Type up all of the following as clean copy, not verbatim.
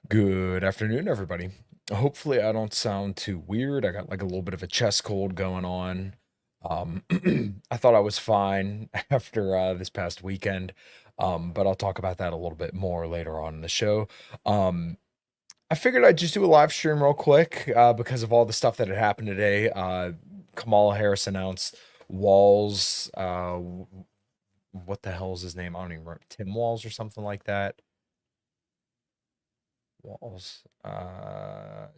Good afternoon, everybody. Hopefully, I don't sound too weird. I got like a little bit of a chest cold going on. Um, I thought I was fine after this past weekend, but I'll talk about that a little bit more later on in the show. Um, I figured I'd just do a live stream real quick because of all the stuff that had happened today. Kamala Harris announced Walz. What the hell is his name? I don't even remember. Tim Walz or something like that. Walls.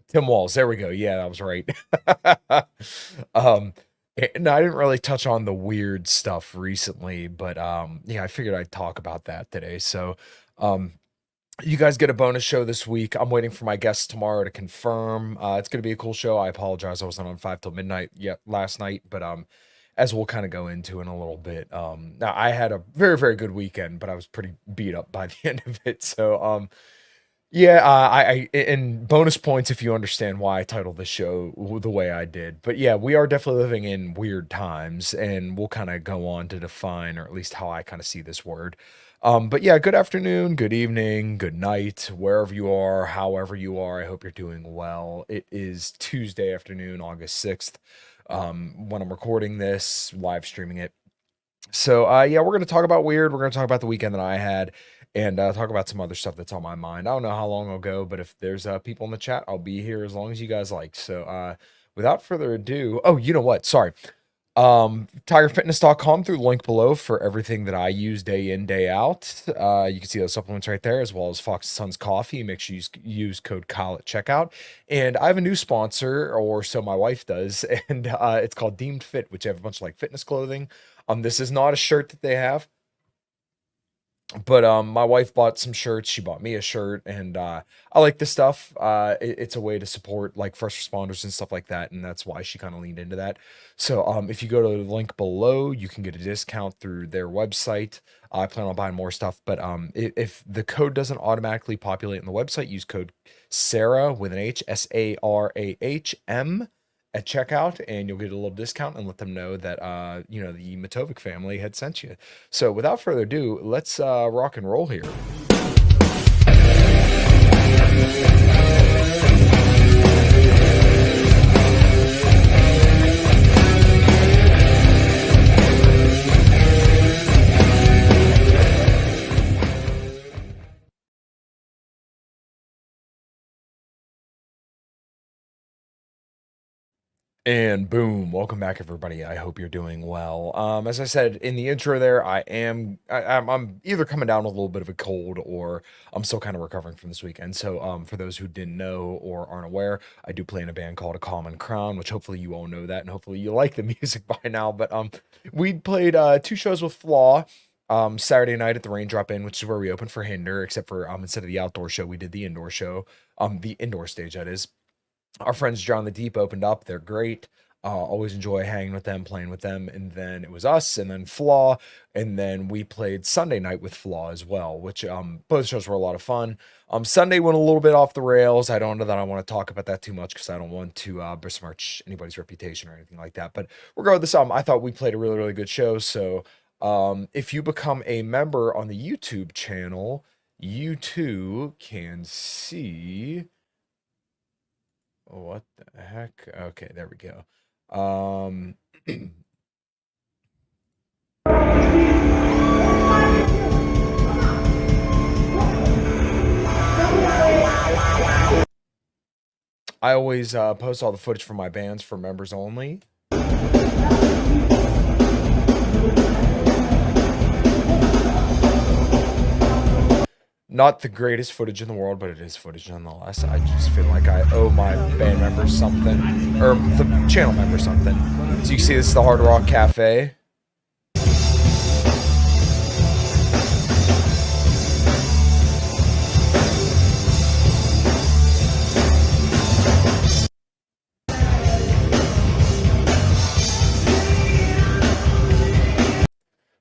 Tim Walls. There we go. Yeah, that was right. um, no, I didn't really touch on the weird stuff recently, but yeah, I figured I'd talk about that today. So, um, you guys get a bonus show this week. I'm waiting for my guests tomorrow to confirm. It's gonna be a cool show. I apologize, I wasn't on 5 till midnight yet last night, but as we'll kind of go into in a little bit. Now I had a very, very good weekend, but I was pretty beat up by the end of it. So, yeah, and bonus points if you understand why I titled the show the way I did. But yeah, we are definitely living in weird times, and we'll kind of go on to define, or at least how I kind of see this word. But yeah, good afternoon, good evening, good night, wherever you are, however you are. I hope you're doing well. It is Tuesday afternoon, August 6th, when I'm recording this, live streaming it. So, yeah, we're gonna talk about weird. We're gonna talk about the weekend that I had, and talk about some other stuff that's on my mind. I don't know how long I'll go, but if there's people in the chat, I'll be here as long as you guys like. So, without further ado, oh, you know what? Sorry. Tigerfitness.com through the link below for everything that I use day in, day out. You can see those supplements right there, as well as Fox and Sons Coffee. Make sure you use code Kyle at checkout. And I have a new sponsor, or so my wife does, and it's called Deemed Fit, which have a bunch of like fitness clothing. This is not a shirt that they have, but my wife bought some shirts. She bought me a shirt, and I like this stuff. It's a way to support like first responders and stuff like that, and that's why she kind of leaned into that. So if you go to the link below, you can get a discount through their website. I plan on buying more stuff, but if the code doesn't automatically populate on the website, use code Sarah with an H, SARAHM at checkout, and you'll get a little discount, and let them know that the Matovic family had sent you. So without further ado, let's rock and roll here. And boom, welcome back, everybody. I hope you're doing well. As I said in the intro there, I'm either coming down with a little bit of a cold, or I'm still kind of recovering from this weekend. So for those who didn't know or aren't aware, I do play in a band called A Common Crown, which hopefully you all know that, and hopefully you like the music by now. But we played two shows with Flaw. Saturday night at the Raindrop Inn, which is where we opened for Hinder, except for instead of the outdoor show, we did the indoor show. The indoor stage, that is. Our friends John the Deep opened up. They're great. Always enjoy hanging with them, playing with them. And then it was us, and then Flaw, and then we played Sunday night with Flaw as well, which both shows were a lot of fun. Sunday went a little bit off the rails. I don't know that I want to talk about that too much because I don't want to besmirch anybody's reputation or anything like that. But regardless, I thought we played a really, really good show. So if you become a member on the YouTube channel, you too can see. What the heck? Okay, there we go. Um, I always post all the footage from my bands for members only. Not the greatest footage in the world, but it is footage nonetheless. I just feel like I owe my band members something, or the channel members something. So you see, this is the Hard Rock Cafe.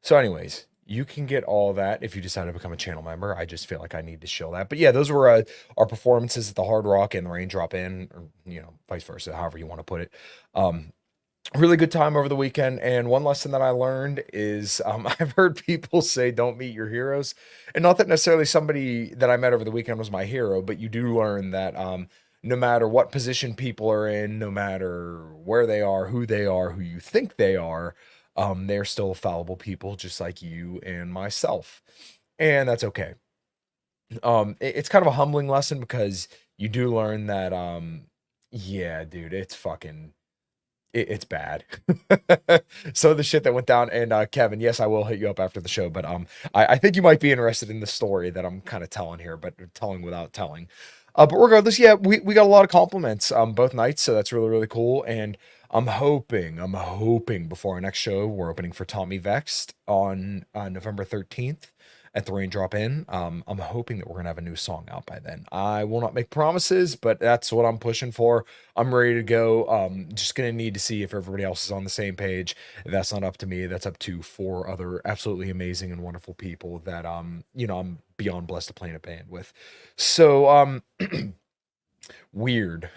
So anyways, you can get all that if you decide to become a channel member. I just feel like I need to show that. But yeah, those were our performances at the Hard Rock and the Raindrop Inn, or vice versa, however you want to put it. Really good time over the weekend, and one lesson that I learned is, I've heard people say, "Don't meet your heroes," and not that necessarily somebody that I met over the weekend was my hero, but you do learn that, no matter what position people are in, no matter where they are, who you think they are, they're still fallible people just like you and myself, and that's okay. It's kind of a humbling lesson because you do learn that, yeah, dude, it's bad. So the shit that went down, and Kevin, yes, I will hit you up after the show, but I think you might be interested in the story that I'm kind of telling here, but telling without telling. But regardless, yeah, we got a lot of compliments both nights, so that's really really cool. And I'm hoping before our next show, we're opening for Tommy Vexed on November 13th at the Raindrop Inn. I'm hoping that we're gonna have a new song out by then. I will not make promises, but that's what I'm pushing for. I'm ready to go. Just gonna need to see if everybody else is on the same page. That's not up to me. That's up to four other absolutely amazing and wonderful people that I'm beyond blessed to play in a band with. So weird.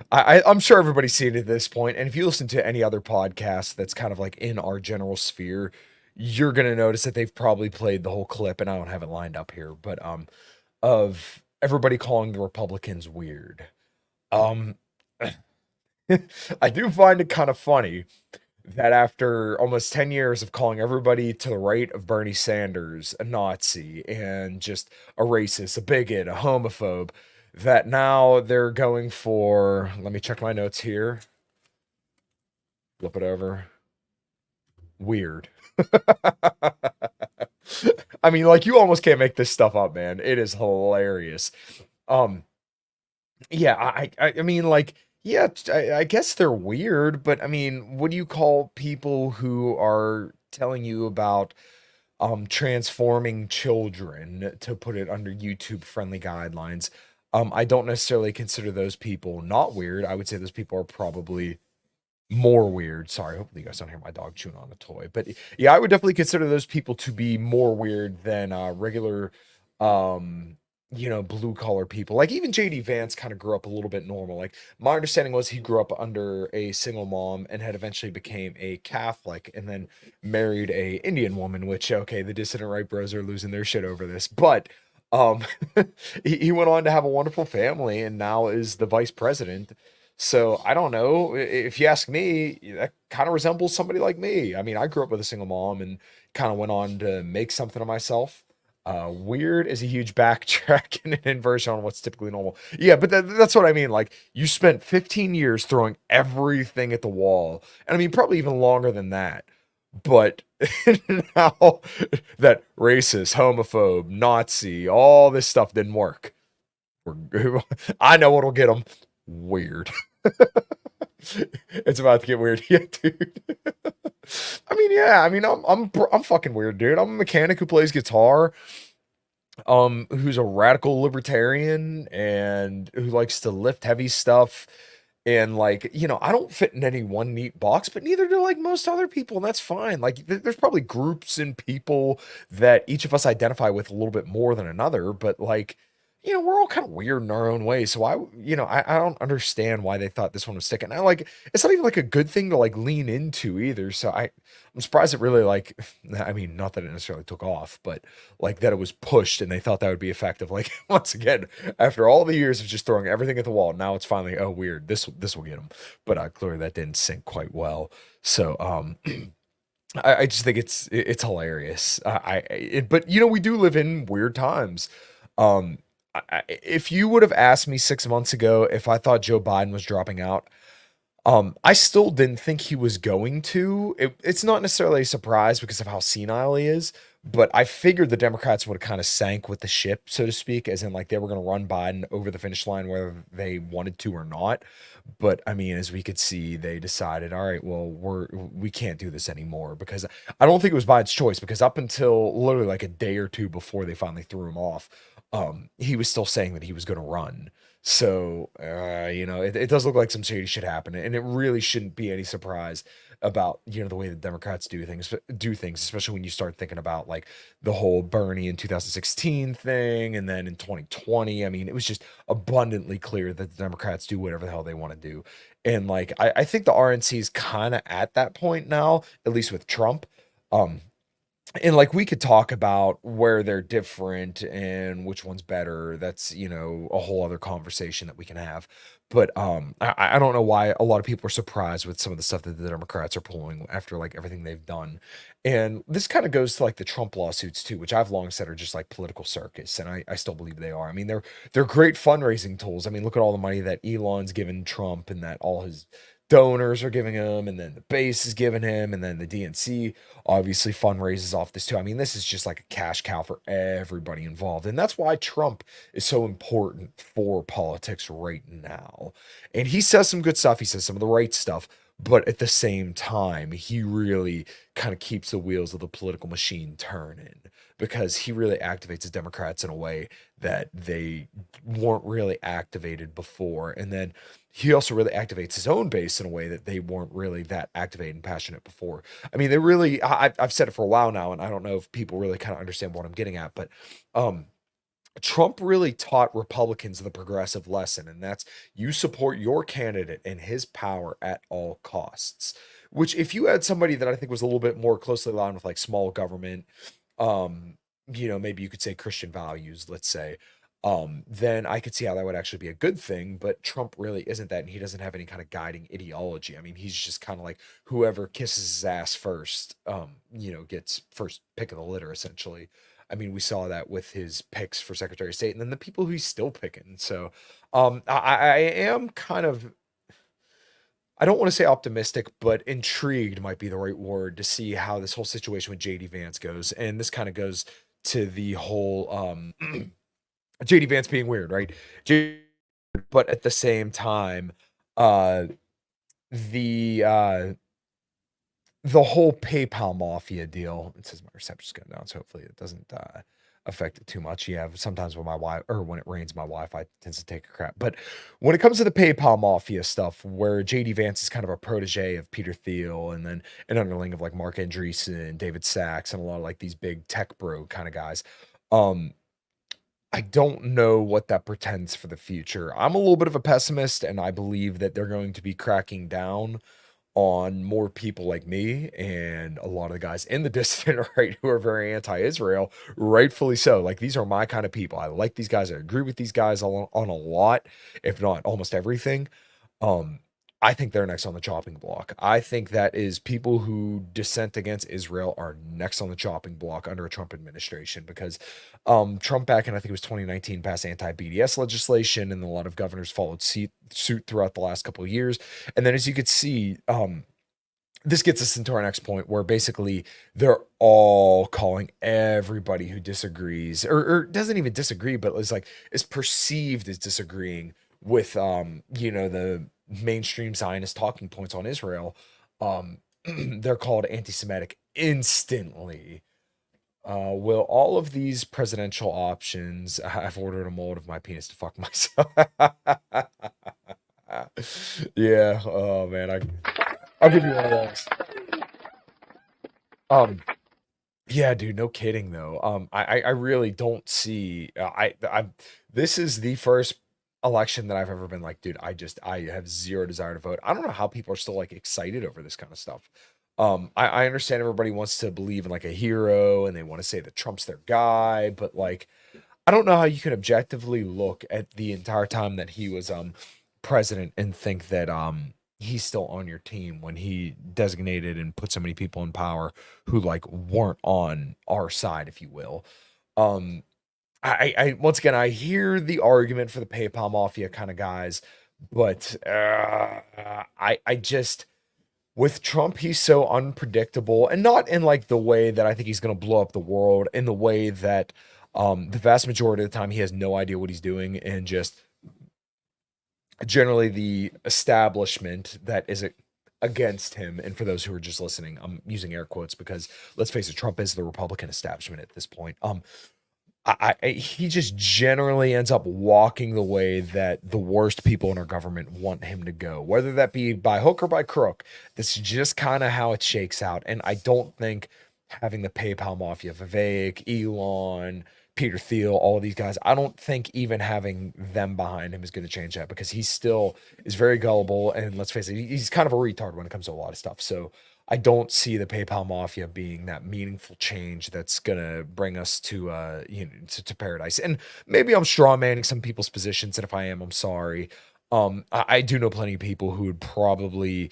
I'm sure everybody's seen it at this point, and if you listen to any other podcast that's kind of like in our general sphere, you're gonna notice that they've probably played the whole clip, and I don't have it lined up here, but of everybody calling the Republicans weird. Um, I do find it kind of funny that after almost 10 years of calling everybody to the right of Bernie Sanders a Nazi and just a racist, a bigot, a homophobe, that now they're going for, let me check my notes here, flip it over, weird. I mean, like, you almost can't make this stuff up, man. It is hilarious. Um, Yeah, I mean, like, yeah, I guess they're weird, but I mean, what do you call people who are telling you about transforming children, to put it under YouTube friendly guidelines? I don't necessarily consider those people not weird. I would say those people are probably more weird. Sorry, hopefully you guys don't hear my dog chewing on a toy. But yeah, I would definitely consider those people to be more weird than regular um blue collar people. Like even JD Vance kind of grew up a little bit normal. Like my understanding was he grew up under a single mom and had eventually became a Catholic and then married a Indian woman, which okay, the dissident right bros are losing their shit over this. But um he went on to have a wonderful family and now is the vice president. So I don't know. If you ask me, that kind of resembles somebody like me. I mean, I grew up with a single mom and kind of went on to make something of myself. Weird is a huge backtrack and an inversion on what's typically normal. Yeah, but that's what I mean. Like, you spent 15 years throwing everything at the wall, and I mean, probably even longer than that. But now that racist, homophobe, Nazi, all this stuff didn't work. I know what'll get them. Weird. It's about to get weird. Yeah, dude. I mean, yeah. I mean, I'm fucking weird, dude. I'm a mechanic who plays guitar, who's a radical libertarian and who likes to lift heavy stuff. And like, I don't fit in any one neat box, but neither do like most other people, and that's fine. Like, there's probably groups and people that each of us identify with a little bit more than another, but like, we're all kind of weird in our own way. So I don't understand why they thought this one was sticking. I like it's not even like a good thing to like lean into either. So I'm surprised it really like I mean, not that it necessarily took off, but like that it was pushed and they thought that would be effective. Like once again, after all the years of just throwing everything at the wall, now it's finally weird. This will get them. But clearly that didn't sink quite well. So I just think it's hilarious. But we do live in weird times. Um, if you would have asked me 6 months ago if I thought Joe Biden was dropping out, I still didn't think he was going to. It's not necessarily a surprise because of how senile he is, but I figured the Democrats would have kind of sank with the ship, so to speak, as in like they were going to run Biden over the finish line whether they wanted to or not. But I mean, as we could see, they decided, all right, well, we can't do this anymore because I don't think it was Biden's choice because up until literally like a day or two before they finally threw him off, he was still saying that he was going to run. So, it does look like some shady shit happened, and it really shouldn't be any surprise about, the way the Democrats do things, especially when you start thinking about like the whole Bernie in 2016 thing, and then in 2020. I mean, it was just abundantly clear that the Democrats do whatever the hell they want to do. And like I think the RNC is kind of at that point now, at least with Trump. Um, and like we could talk about where they're different and which one's better. That's, a whole other conversation that we can have. But I don't know why a lot of people are surprised with some of the stuff that the Democrats are pulling after like everything they've done. And this kind of goes to like the Trump lawsuits too, which I've long said are just like political circus, and I still believe they are. I mean, they're great fundraising tools. I mean, look at all the money that Elon's given Trump and that all his donors are giving him, and then the base is giving him, and then the DNC obviously fundraises off this too. I mean, this is just like a cash cow for everybody involved. And that's why Trump is so important for politics right now. And he says some good stuff, he says some of the right stuff, but at the same time, he really kind of keeps the wheels of the political machine turning because he really activates the Democrats in a way that they weren't really activated before. And then he also really activates his own base in a way that they weren't really that activated and passionate before. I mean, they really, I've said it for a while now, and I don't know if people really kind of understand what I'm getting at, but um, Trump really taught Republicans the progressive lesson, and that's you support your candidate and his power at all costs. Which, if you had somebody that I think was a little bit more closely aligned with like small government, um, maybe you could say Christian values, let's say, then I could see how that would actually be a good thing. But Trump really isn't that, and he doesn't have any kind of guiding ideology. I mean, he's just kind of like whoever kisses his ass first, gets first pick of the litter, essentially. I mean, we saw that with his picks for Secretary of State, and then the people who he's still picking. So, I am kind of, I don't want to say optimistic, but intrigued might be the right word to see how this whole situation with JD Vance goes. And this kind of goes to the whole JD Vance being weird, right? But at the same time, uh, the uh, the whole PayPal mafia deal. It says my reception's going down, so hopefully it doesn't affect it too much. Yeah, sometimes when my Wi or when it rains, my Wi-Fi tends to take a crap. But when it comes to the PayPal mafia stuff, where JD Vance is kind of a protege of Peter Thiel, and then an underling of like Mark Andreessen, David Sachs, and a lot of like these big tech bro kind of guys. Um, I don't know what that portends for the future. I'm a little bit of a pessimist, and I believe that they're going to be cracking down on more people like me and a lot of the guys in the dissident right who are very anti-Israel, rightfully so. Like these are my kind of people. I like these guys. I agree with these guys on a lot, if not almost everything. Um, I think they're next on the chopping block. I think that is people who dissent against Israel are next on the chopping block under a Trump administration because Trump back in I think it was 2019 passed anti-BDS legislation, and a lot of governors followed suit throughout the last couple of years. And then as you could see, this gets us into our next point where basically they're all calling everybody who disagrees or doesn't even disagree, but is perceived as disagreeing with the mainstream Zionist talking points on Israel. Um, they're called anti-Semitic instantly. Will all of these presidential options, I've ordered a mold of my penis to fuck myself. Yeah. Oh man, I'll give you one of those. Um, yeah, dude, no kidding though. I really don't see. I this is the first election that I've ever been like, dude, I have zero desire to vote. I don't know how people are still like excited over this kind of stuff. I understand everybody wants to believe in like a hero and they want to say that Trump's their guy, but like I don't know how you can objectively look at the entire time that he was president and think that he's still on your team when he designated and put so many people in power who like weren't on our side, if you will. Um I once again I hear the argument for the PayPal mafia kind of guys, but I just with Trump, he's so unpredictable and not in like the way that I think he's going to blow up the world, in the way that the vast majority of the time he has no idea what he's doing, and just generally the establishment that is against him. And for those who are just listening, I'm using air quotes because let's face it, Trump is the Republican establishment at this point. He just generally ends up walking the way that the worst people in our government want him to go, whether that be by hook or by crook. That's just kind of how it shakes out. And I don't think having the PayPal mafia, Vivek, Elon, Peter Thiel, all of these guys. I don't think even having them behind him is going to change that because he still is very gullible. And let's face it, he's kind of a retard when it comes to a lot of stuff. So I don't see the PayPal mafia being that meaningful change that's going to bring us to, to paradise. And maybe I'm straw manning some people's positions. And if I am, I'm sorry. I do know plenty of people who would probably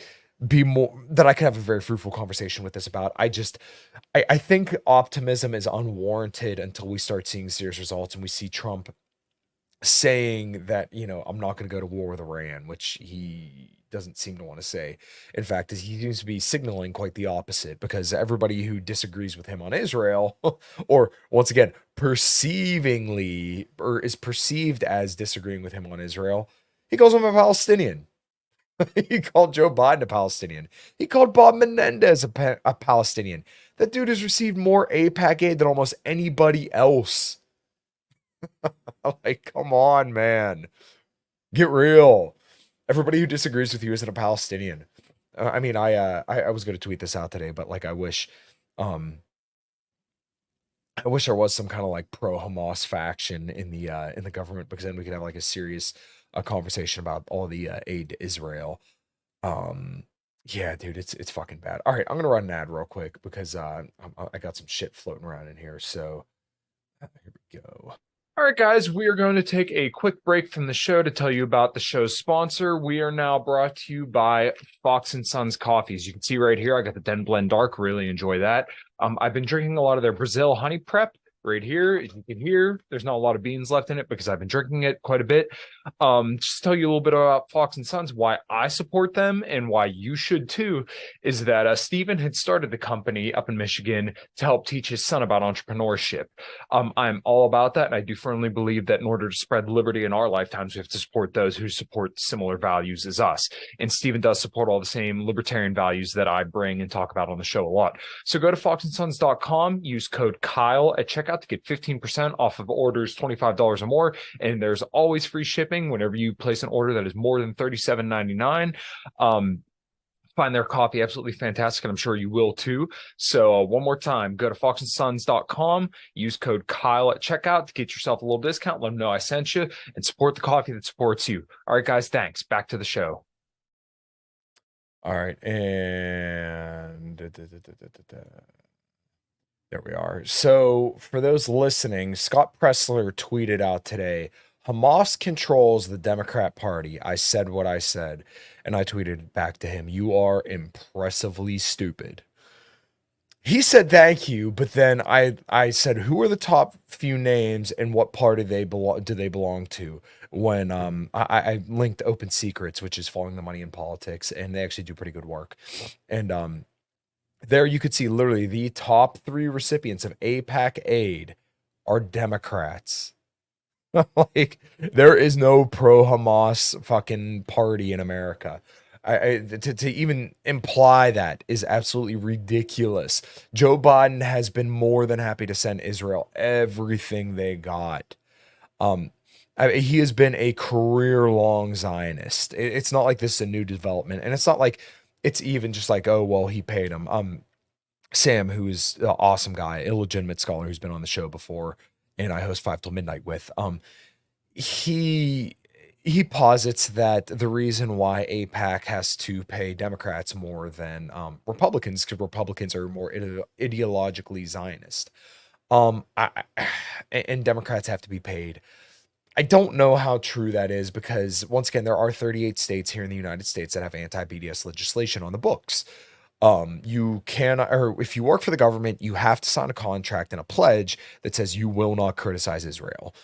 be more that I could have a very fruitful conversation with this about. I think optimism is unwarranted until we start seeing serious results and we see Trump saying that, I'm not going to go to war with Iran, which he doesn't seem to want to say. In fact, he seems to be signaling quite the opposite because everybody who disagrees with him on Israel, or once again, perceivingly, or is perceived as disagreeing with him on Israel, he calls him a Palestinian. He called Joe Biden a Palestinian. He called Bob Menendez a Palestinian. That dude has received more AIPAC aid than almost anybody else. Like, come on, man. Get real. Everybody who disagrees with you isn't a Palestinian. I mean, I was going to tweet this out today, but like, I wish there was some kind of like pro-Hamas faction in the government, because then we could have like a serious conversation about all the aid to Israel. Yeah, dude, it's fucking bad. All right, I'm gonna run an ad real quick because I got some shit floating around in here. So here we go. All right, guys, we are going to take a quick break from the show to tell you about the show's sponsor. We are now brought to you by Fox & Sons Coffees. You can see right here, I got the Den Blend Dark. Really enjoy that. I've been drinking a lot of their Brazil Honey Prep. Right here, as you can hear, there's not a lot of beans left in it because I've been drinking it quite a bit. Just tell you a little bit about Fox and Sons, why I support them and why you should too, is that Stephen had started the company up in Michigan to help teach his son about entrepreneurship. I'm all about that, and I do firmly believe that in order to spread liberty in our lifetimes, we have to support those who support similar values as us. And Stephen does support all the same libertarian values that I bring and talk about on the show a lot. So go to foxandsons.com, use code Kyle at checkout to get 15% off of orders $25 or more, and there's always free shipping whenever you place an order that is more than $37.99. Find their coffee absolutely fantastic, and I'm sure you will too. So one more time, go to foxandsons.com, use code Kyle at checkout to get yourself a little discount. Let them know I sent you, and support the coffee that supports you. All right, guys, thanks. Back to the show. All right, and there we are. So for those listening, Scott Pressler tweeted out today, Hamas controls the Democrat Party. I said what I said. And I tweeted back to him, you are impressively stupid. He said thank you, but then I said, who are the top few names and what party do they belong to? When I linked Open Secrets, which is following the money in politics, and they actually do pretty good work. And there you could see literally the top 3 recipients of AIPAC aid are Democrats. Like, there is no pro-Hamas fucking party in America. To even imply that is absolutely ridiculous. Joe Biden has been more than happy to send Israel everything they got. He has been a career-long Zionist. It's not like this is a new development, and it's not like it's even just like, oh, well, he paid him. Sam, who is an awesome guy, illegitimate scholar who's been on the show before, and I host 5 till midnight with, he posits that the reason why AIPAC has to pay Democrats more than Republicans, because Republicans are more ideologically Zionist, and Democrats have to be paid. I don't know how true that is because, once again, there are 38 states here in the United States that have anti-BDS legislation on the books. You can, or if you work for the government, you have to sign a contract and a pledge that says you will not criticize Israel.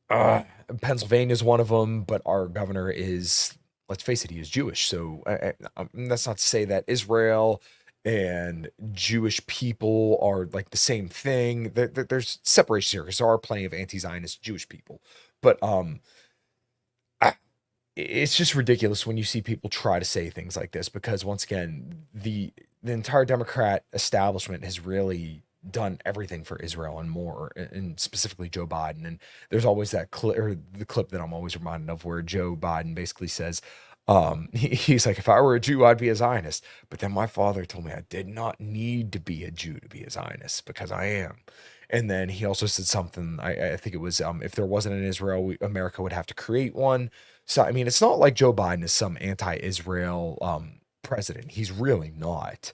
Pennsylvania is one of them, but our governor is, let's face it, he is Jewish. So that's not to say that Israel and Jewish people are like the same thing. There's separation here because there are plenty of anti-Zionist Jewish people, but it's just ridiculous when you see people try to say things like this, because once again, the entire Democrat establishment has really done everything for Israel and more, and specifically Joe Biden. And there's always that the clip that I'm always reminded of where Joe Biden basically says, he's like, if I were a Jew, I'd be a Zionist. But then my father told me I did not need to be a Jew to be a Zionist, because I am. And then he also said something, I think it was, if there wasn't an Israel, America would have to create one. So, I mean, it's not like Joe Biden is some anti-Israel president. He's really not.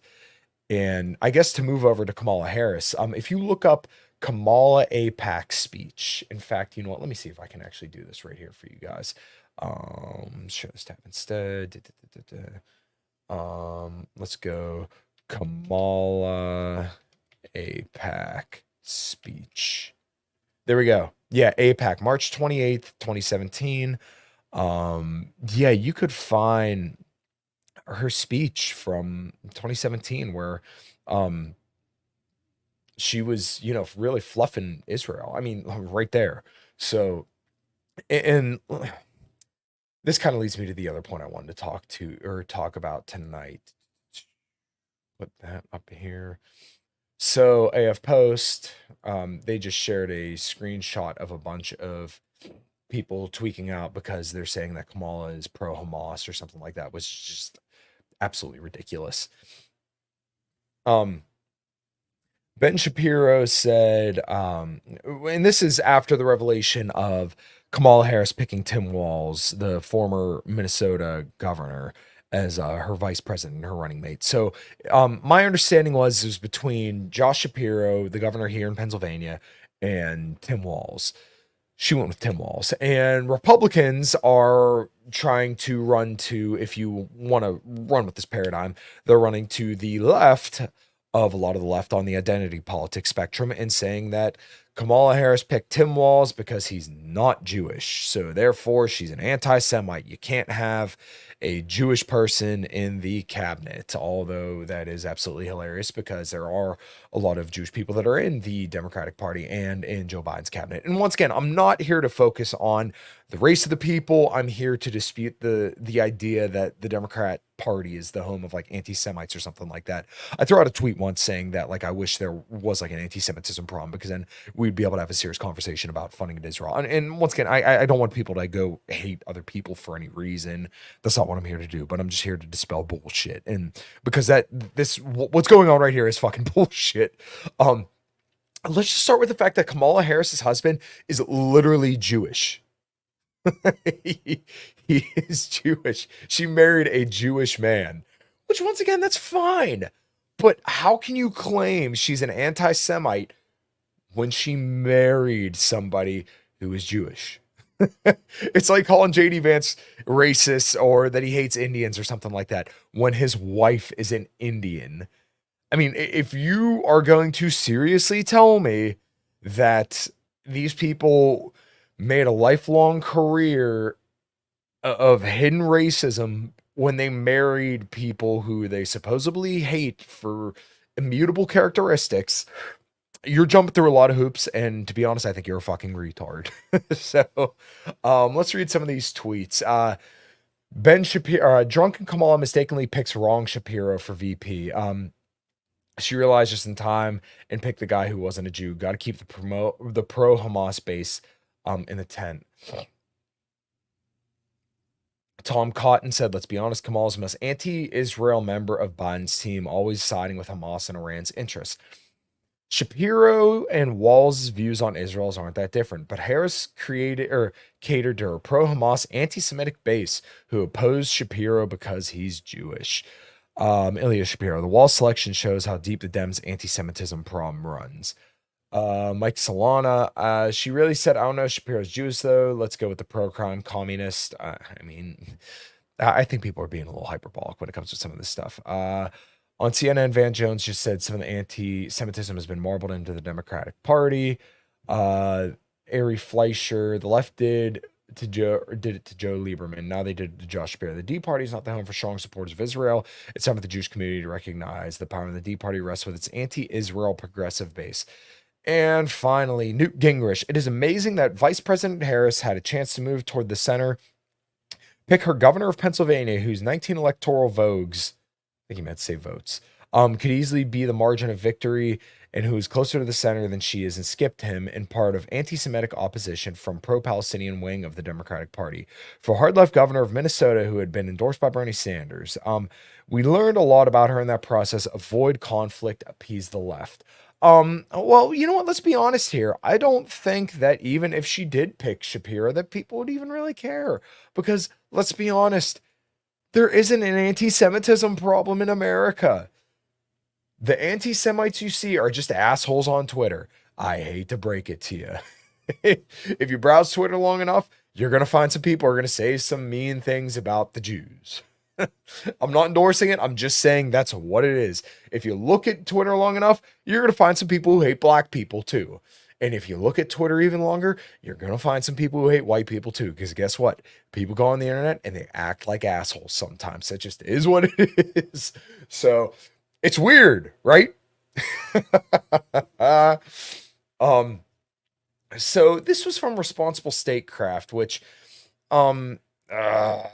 And I guess to move over to Kamala Harris, if you look up Kamala APAC speech, in fact, you know what? Let me see if I can actually do this right here for you guys. Share this tab instead. Let's go Kamala APAC speech. There we go. Yeah, APAC, March 28th, 2017. Yeah, you could find her speech from 2017 where she was, really fluffing Israel. I mean, right there. So, and this kind of leads me to the other point I wanted to talk about tonight. Put that up here. So AF Post, they just shared a screenshot of a bunch of people tweaking out because they're saying that Kamala is pro-Hamas or something like that, which is just absolutely ridiculous. Ben Shapiro said, and this is after the revelation of Kamala Harris picking Tim Walz, the former Minnesota governor, as her vice president, her running mate. So my understanding was it was between Josh Shapiro, the governor here in Pennsylvania, and Tim Walz. She went with Tim Walz. And Republicans are trying to run to, if you want to run with this paradigm, they're running to the left of a lot of the left on the identity politics spectrum and saying that Kamala Harris picked Tim Walz because he's not Jewish. So therefore, she's an anti-Semite. You can't have a Jewish person in the cabinet, although that is absolutely hilarious because there are a lot of Jewish people that are in the Democratic Party and in Joe Biden's cabinet. And once again, I'm not here to focus on the race of the people. I'm here to dispute the idea that the Democrat Party is the home of like anti-Semites or something like that. I threw out a tweet once saying that like I wish there was like an anti-Semitism problem because then we'd be able to have a serious conversation about funding in Israel. And once again, I don't want people to go hate other people for any reason. That's not what I'm here to do, but I'm just here to dispel bullshit. And because what's going on right here is fucking bullshit. Let's just start with the fact that Kamala Harris's husband is literally Jewish. he, he is Jewish. She married a Jewish man, which once again, that's fine. But how can you claim she's an anti-Semite when she married somebody who is Jewish? It's like calling JD Vance racist or that he hates Indians or something like that when his wife is an Indian. I mean, if you are going to seriously tell me that these people made a lifelong career of hidden racism when they married people who they supposedly hate for immutable characteristics, you're jumping through a lot of hoops, and to be honest, I think you're a fucking retard. So, let's read some of these tweets. Ben Shapiro, drunken Kamala mistakenly picks wrong Shapiro for VP. She realized just in time and picked the guy who wasn't a Jew. Got to keep the pro-Hamas base in the tent. Tom Cotton said, let's be honest, Kamala is the most anti-Israel member of Biden's team, always siding with Hamas and Iran's interests. Shapiro and Walz's views on Israel aren't that different, but Harris catered to her pro-Hamas anti-Semitic base who opposed Shapiro because he's Jewish. Ilya Shapiro, the Walz selection shows how deep the Dems' anti-Semitism problem runs. Mike Solana, she really said, I don't know, Shapiro's Jewish though. Let's go with the pro-crime communist. I mean, I think people are being a little hyperbolic when it comes to some of this stuff. On CNN, Van Jones just said some of the anti-Semitism has been marbled into the Democratic Party. Ari Fleischer, the left did it to Joe Lieberman. Now they did it to Josh Shapiro. The D Party is not the home for strong supporters of Israel. It's time for the Jewish community to recognize the power of the D Party rests with its anti-Israel progressive base. And finally, Newt Gingrich. It is amazing that Vice President Harris had a chance to move toward the center, pick her governor of Pennsylvania, whose 19 electoral votes, I think he meant to say votes, could easily be the margin of victory and who is closer to the center than she is, and skipped him in part of anti-Semitic opposition from pro-Palestinian wing of the Democratic Party. For hard-left governor of Minnesota who had been endorsed by Bernie Sanders. We learned a lot about her in that process. Avoid conflict, appease the left. Well, you know what? Let's be honest here. I don't think that even if she did pick Shapiro, that people would even really care. Because let's be honest, there isn't an anti-Semitism problem in America. The anti-Semites you see are just assholes on Twitter. I hate to break it to you. If you browse Twitter long enough, you're going to find some people who are going to say some mean things about the Jews. I'm not endorsing it. I'm just saying that's what it is. If you look at Twitter long enough, you're going to find some people who hate black people too. And if you look at Twitter even longer, you're going to find some people who hate white people too. Because guess what? People go on the internet and they act like assholes sometimes. That just is what it is. So it's weird, right? um, so this was from Responsible Statecraft, which, um, I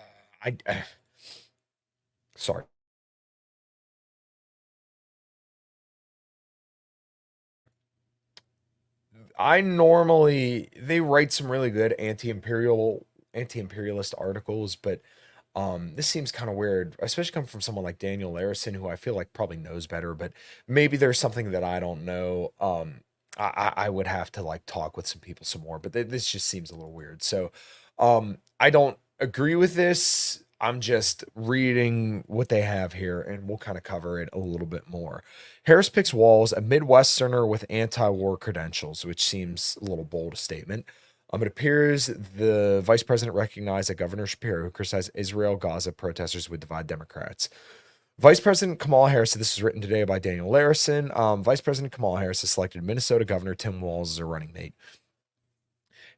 sorry. I normally they write some really good anti-imperialist articles, but this seems kind of weird, especially coming from someone like Daniel Larison, who I feel like probably knows better, but maybe there's something that I don't know. I would have to like talk with some people some more, but this just seems a little weird. So, I don't agree with this. I'm just reading what they have here, and we'll kind of cover it a little bit more. Harris picks Walz, a Midwesterner with anti-war credentials, which seems a little bold a statement. It appears the vice president recognized that Governor Shapiro, who criticized Israel Gaza protesters, would divide Democrats. Vice President Kamala Harris, this is written today by Daniel Larison. Vice President Kamala Harris has selected Minnesota Governor Tim Walz as her running mate.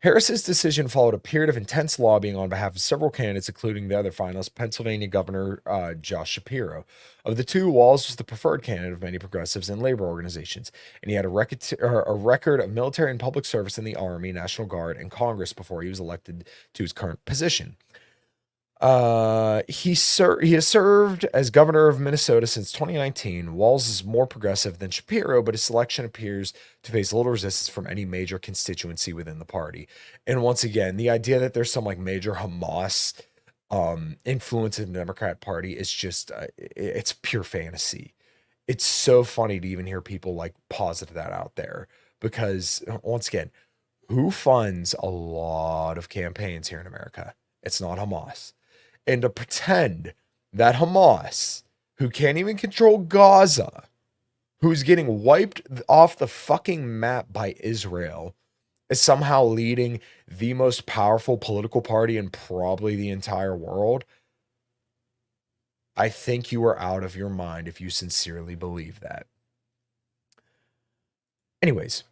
Harris's decision followed a period of intense lobbying on behalf of several candidates, including the other finalist, Pennsylvania Governor Josh Shapiro. Of the two, Walz was the preferred candidate of many progressives and labor organizations, and he had a record of military and public service in the Army, National Guard, and Congress before he was elected to his current position. He has served as governor of Minnesota since 2019. Walz is more progressive than Shapiro, but his selection appears to face little resistance from any major constituency within the party. And once again, the idea that there's some like major Hamas influence in the Democrat Party is just it's pure fantasy. It's so funny to even hear people like posit that out there because once again, who funds a lot of campaigns here in America? It's not Hamas. And to pretend that Hamas, who can't even control Gaza, who's getting wiped off the fucking map by Israel, is somehow leading the most powerful political party in probably the entire world, I think you are out of your mind if you sincerely believe that. Anyways,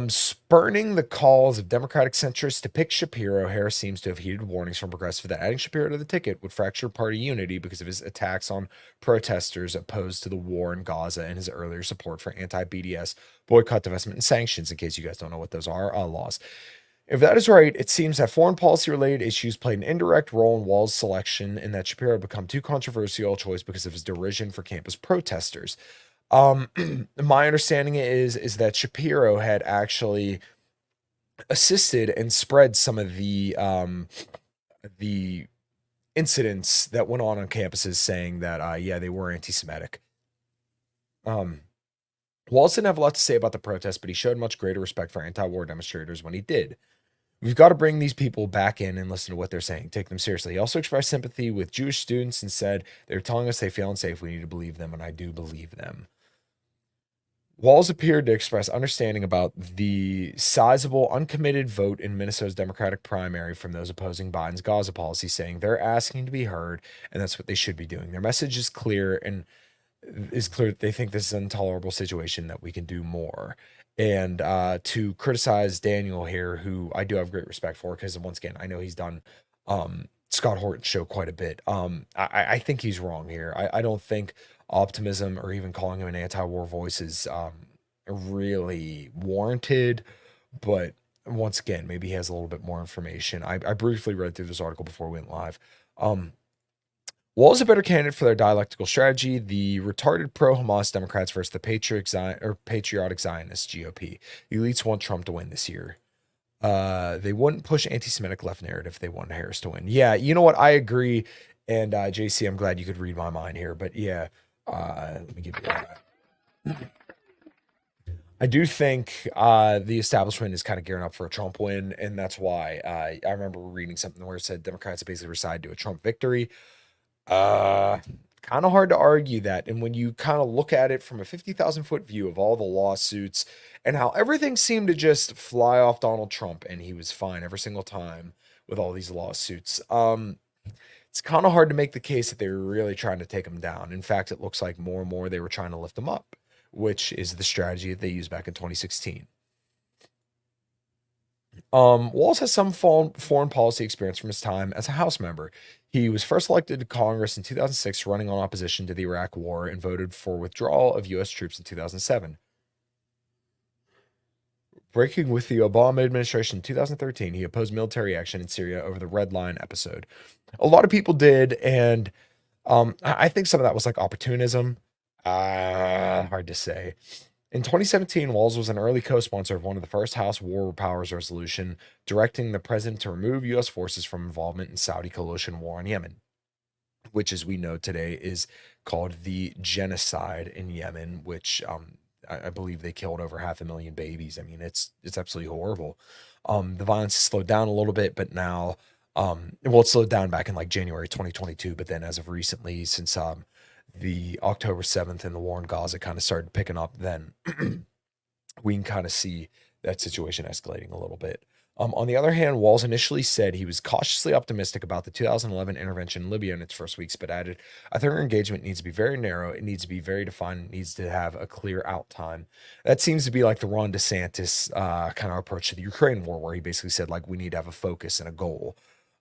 spurning the calls of Democratic centrists to pick Shapiro, Harris seems to have heeded warnings from progressives that adding Shapiro to the ticket would fracture party unity because of his attacks on protesters opposed to the war in Gaza and his earlier support for anti-BDS, boycott, divestment, and sanctions, in case you guys don't know what those are, laws. If that is right, it seems that foreign policy-related issues played an indirect role in Walz's selection and that Shapiro had become too controversial a choice because of his derision for campus protesters. My understanding is that Shapiro had actually assisted and spread some of the incidents that went on campuses saying that, yeah, they were anti-Semitic. Walz didn't have a lot to say about the protest, but he showed much greater respect for anti-war demonstrators when he did. We've got to bring these people back in and listen to what they're saying. Take them seriously. He also expressed sympathy with Jewish students and said, they're telling us they feel unsafe. We need to believe them, and I do believe them. Walz appeared to express understanding about the sizable uncommitted vote in Minnesota's Democratic primary from those opposing Biden's Gaza policy, saying they're asking to be heard, and that's what they should be doing. Their message is clear, and is clear that they think this is an intolerable situation, that we can do more. And to criticize Daniel here, who I do have great respect for, because once again, I know he's done Scott Horton's show quite a bit. I think he's wrong here. I don't think optimism or even calling him an anti-war voice is really warranted. But once again, maybe he has a little bit more information. I briefly read through this article before we went live. Walz is a better candidate for their dialectical strategy. The retarded pro-Hamas Democrats versus the patriotic Zionist GOP. The elites want Trump to win this year. They wouldn't push anti-Semitic left narrative if they wanted Harris to win. Yeah, you know what? I agree. And JC, I'm glad you could read my mind here. But yeah, let me give you that. I do think the establishment is kind of gearing up for a Trump win, and that's why I remember reading something where it said Democrats basically resigned to a Trump victory. Uh, Kind of hard to argue that. And when you kind of look at it from a 50,000 foot view of all the lawsuits and how everything seemed to just fly off Donald Trump and he was fine every single time with all these lawsuits, it's kind of hard to make the case that they were really trying to take him down. In fact, it looks like more and more they were trying to lift him up, which is the strategy that they used back in 2016. Walz has some foreign policy experience from his time as a House member. He was first elected to Congress in 2006, running on opposition to the Iraq War, and voted for withdrawal of U.S. troops in 2007. Breaking with the Obama administration in 2013, he opposed military action in Syria over the Red Line episode. A lot of people did, and I think some of that was like opportunism. Hard to say. In 2017, Walz was an early co-sponsor of one of the first House War Powers resolution, directing the president to remove U.S. forces from involvement in Saudi coalition war on Yemen, which, as we know today, is called the genocide in Yemen, which I believe they killed over 500,000 babies. I mean, it's absolutely horrible. The violence has slowed down a little bit, but now, well, it slowed down back in like January 2022, but then as of recently, since the October 7th and the war in Gaza kind of started picking up, then we can kind of see that situation escalating a little bit. On the other hand, Walz initially said he was cautiously optimistic about the 2011 intervention in Libya in its first weeks, but added, I think our engagement needs to be very narrow, it needs to be very defined, it needs to have a clear out time. That seems to be like the Ron DeSantis kind of approach to the Ukraine war, where he basically said, like, we need to have a focus and a goal,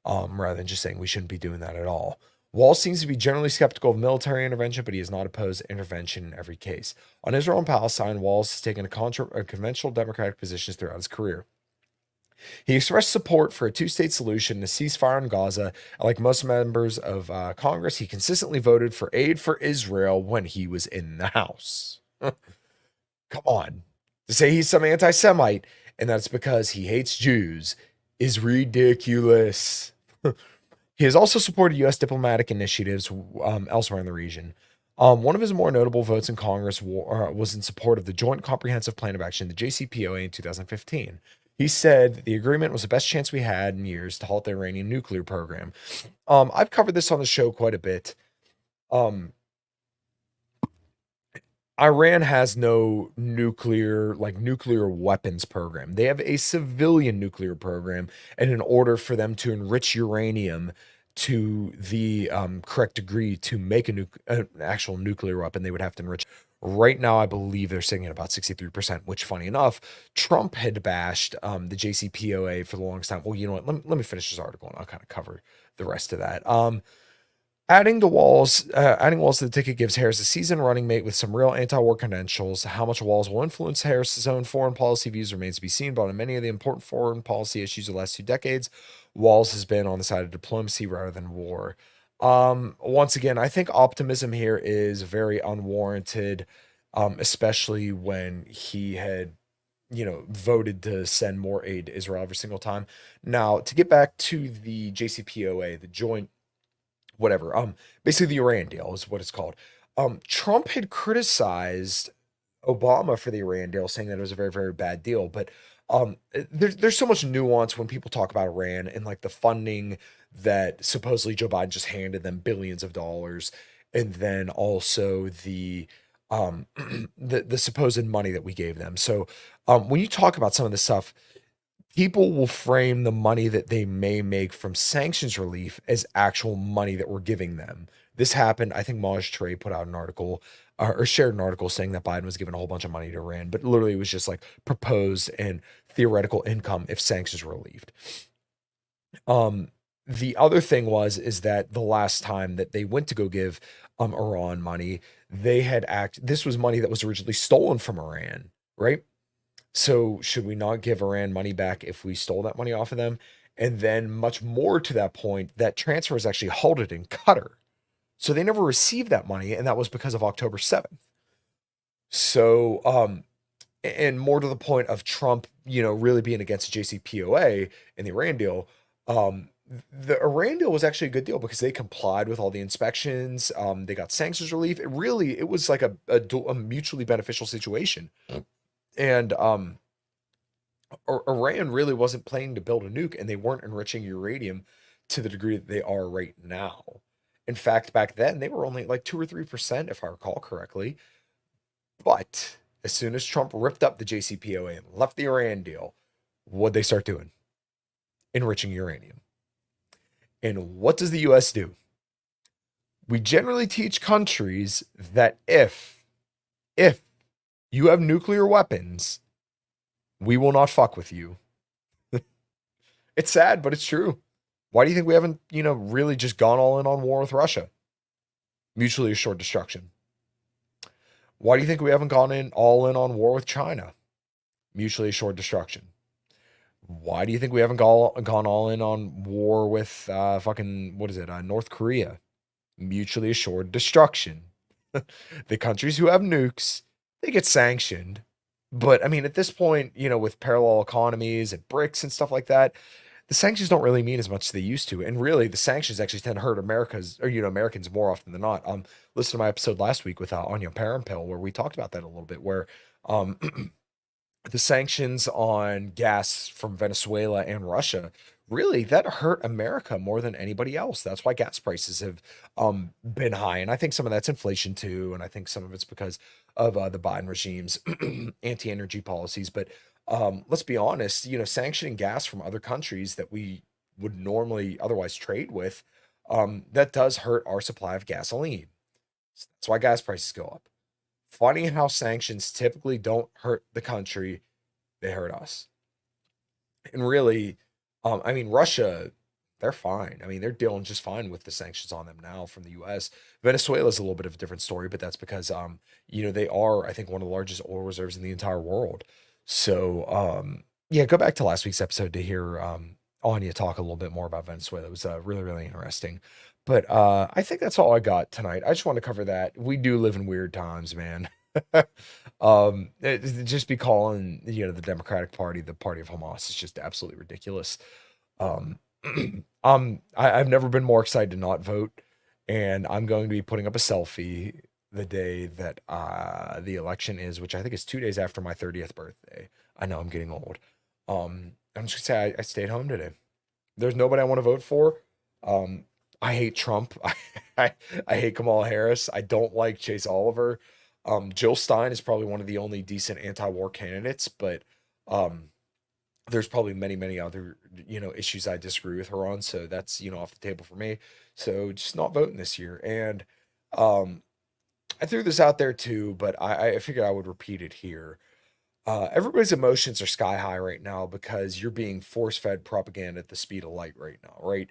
rather than just saying we shouldn't be doing that at all. Walz seems to be generally skeptical of military intervention, but he is not opposed to intervention in every case. On Israel and Palestine, Walz has taken a conventional Democratic positions throughout his career. He expressed support for a two-state solution, a ceasefire in Gaza. Like most members of Congress, he consistently voted for aid for Israel when he was in the House. Come on. To say he's some anti-Semite, and that's because he hates Jews, is ridiculous. He has also supported U.S. diplomatic initiatives elsewhere in the region. One of his more notable votes in Congress was in support of the Joint Comprehensive Plan of Action, the JCPOA, in 2015. He said the agreement was the best chance we had in years to halt the Iranian nuclear program. I've covered this on the show quite a bit. Iran has no nuclear weapons program. They have a civilian nuclear program, and in order for them to enrich uranium to the correct degree to make an actual nuclear weapon, they would have to enrich. Right now, I believe they're sitting at about 63%, which, funny enough, Trump had bashed the JCPOA for the longest time. Well, you know what? Let me finish this article, and I'll kind of cover the rest of that. Adding Walz to the ticket gives Harris a seasoned running mate with some real anti-war credentials. How much Walz will influence Harris's own foreign policy views remains to be seen, but on many of the important foreign policy issues of the last 2 decades, Walz has been on the side of diplomacy rather than war. Once again, I think optimism here is very unwarranted, especially when he had, voted to send more aid to Israel every single time. Now, to get back to the JCPOA, the joint whatever, basically the Iran deal is what it's called. Trump had criticized Obama for the Iran deal, saying that it was a very, very bad deal. But there's so much nuance when people talk about Iran and like the funding that supposedly Joe Biden just handed them billions of dollars, and then also the the supposed money that we gave them. So when you talk about some of this stuff, people will frame the money that they may make from sanctions relief as actual money that we're giving them. This happened. I think Maj Trey put out an article or shared an article saying that Biden was giving a whole bunch of money to Iran, but literally it was just like proposed and theoretical income if sanctions were relieved. The other thing is that the last time that they went to go give Iran money, this was money that was originally stolen from Iran, right? So should we not give Iran money back if we stole that money off of them? And then much more to that point, that transfer is actually halted in Qatar. So they never received that money, and that was because of October 7th. So, and more to the point of Trump, really being against the JCPOA and the Iran deal, the Iran deal was actually a good deal because they complied with all the inspections. They got sanctions relief. It was like a mutually beneficial situation. And Iran really wasn't planning to build a nuke, and they weren't enriching uranium to the degree that they are right now. In fact, back then they were only like 2 or 3%, if I recall correctly. But as soon as Trump ripped up the JCPOA and left the Iran deal, what'd they start doing? Enriching uranium. And what does the US do? We generally teach countries that if you have nuclear weapons, we will not fuck with you. It's sad, but it's true. Why do you think we haven't, really just gone all in on war with Russia? Mutually assured destruction. Why do you think we haven't gone in all in on war with China? Mutually assured destruction. Why do you think we haven't gone all in on war with fucking what is it? North Korea? Mutually assured destruction. The countries who have nukes, they get sanctioned. But I mean, at this point, with parallel economies and BRICS and stuff like that, the sanctions don't really mean as much as they used to. And really, the sanctions actually tend to hurt Americans more often than not. Listen to my episode last week with Anya Parampil, where we talked about that a little bit, where um the sanctions on gas from Venezuela and Russia really that hurt America more than anybody else. That's why gas prices have been high, and I think some of that's inflation too, and I think some of it's because of the Biden regime's anti-energy policies. But let's be honest, sanctioning gas from other countries that we would normally otherwise trade with, that does hurt our supply of gasoline. That's why gas prices go up. Funny how sanctions typically don't hurt the country, they hurt us. And really, I mean, Russia, they're fine. I mean, they're dealing just fine with the sanctions on them now from the US. Venezuela is a little bit of a different story, but that's because, they are, I think, one of the largest oil reserves in the entire world. So, yeah, go back to last week's episode to hear Anya talk a little bit more about Venezuela. It was really, really interesting. But I think that's all I got tonight. I just want to cover that. We do live in weird times, man. Just be calling, the Democratic Party the party of Hamas is just absolutely ridiculous. Um, I've never been more excited to not vote, and I'm going to be putting up a selfie the day that the election is, which I think is 2 days after my 30th birthday. I know I'm getting old. I'm just gonna say I stayed home today. There's nobody I want to vote for. Um, I hate Trump. I, I hate Kamala Harris. I don't like Chase Oliver. Jill Stein is probably one of the only decent anti-war candidates, but um, there's probably many, many other, issues I disagree with her on. So that's, off the table for me. So just not voting this year. And um, I threw this out there too, but I figured I would repeat it here. Everybody's emotions are sky high right now because you're being force-fed propaganda at the speed of light right now, right?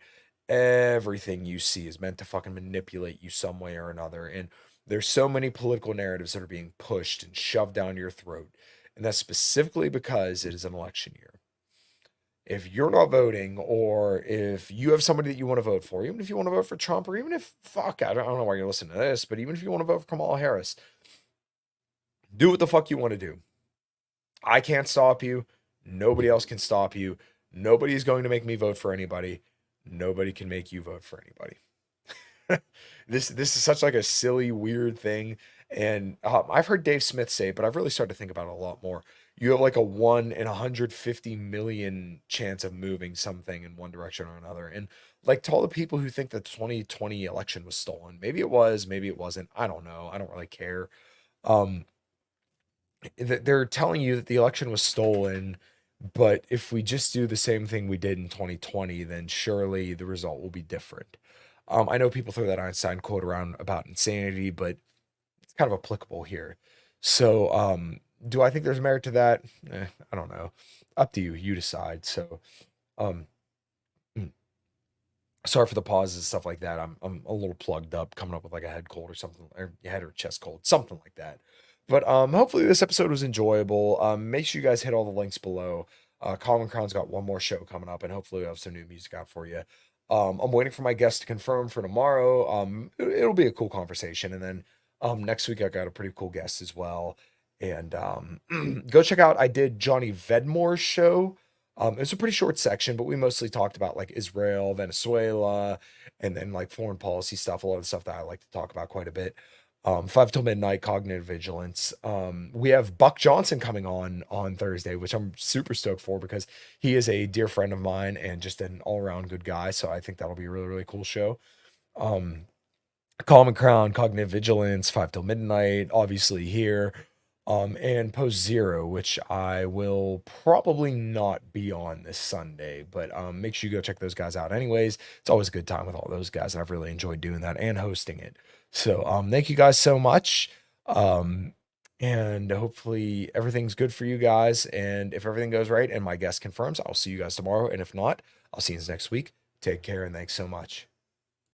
Everything you see is meant to fucking manipulate you some way or another. And there's so many political narratives that are being pushed and shoved down your throat. And that's specifically because it is an election year. If you're not voting, or if you have somebody that you want to vote for, even if you want to vote for Trump, or even if, fuck, I don't know why you're listening to this, but even if you want to vote for Kamala Harris, do what the fuck you want to do. I can't stop you. Nobody else can stop you. Nobody's going to make me vote for anybody. Nobody can make you vote for anybody. This is such like a silly, weird thing. And I've heard Dave Smith say, but I've really started to think about it a lot more. You have like a 1 in 150 million chance of moving something in one direction or another. And like to all the people who think the 2020 election was stolen, maybe it was, maybe it wasn't. I don't know. I don't really care. Um, they're telling you that the election was stolen, but if we just do the same thing we did in 2020, then surely the result will be different. I know people throw that Einstein quote around about insanity, but it's kind of applicable here. So, do I think there's merit to that? I don't know. Up to you. You decide. So, um, mm, sorry for the pauses and stuff like that. I'm a little plugged up, coming up with like a head cold or something, or head or chest cold, something like that. But hopefully this episode was enjoyable. Make sure you guys hit all the links below. Common Crown's got one more show coming up, and hopefully we have some new music out for you. I'm waiting for my guest to confirm for tomorrow. It'll be a cool conversation, and then next week I got a pretty cool guest as well. And go check out. I did Johnny Vedmore's show. It's a pretty short section, but we mostly talked about like Israel, Venezuela, and then like foreign policy stuff. A lot of stuff that I like to talk about quite a bit. 5 till midnight, cognitive vigilance. We have Buck Johnson coming on Thursday, which I'm super stoked for because he is a dear friend of mine and just an all around good guy. So I think that'll be a really, really cool show. Um, Common Crown, Cognitive Vigilance, 5 till midnight, obviously here. And Post Zero, which I will probably not be on this Sunday, but make sure you go check those guys out. Anyways, it's always a good time with all those guys, and I've really enjoyed doing that and hosting it. So thank you guys so much. Um, and hopefully everything's good for you guys. And if everything goes right and my guest confirms, I'll see you guys tomorrow. And if not, I'll see you next week. Take care and thanks so much.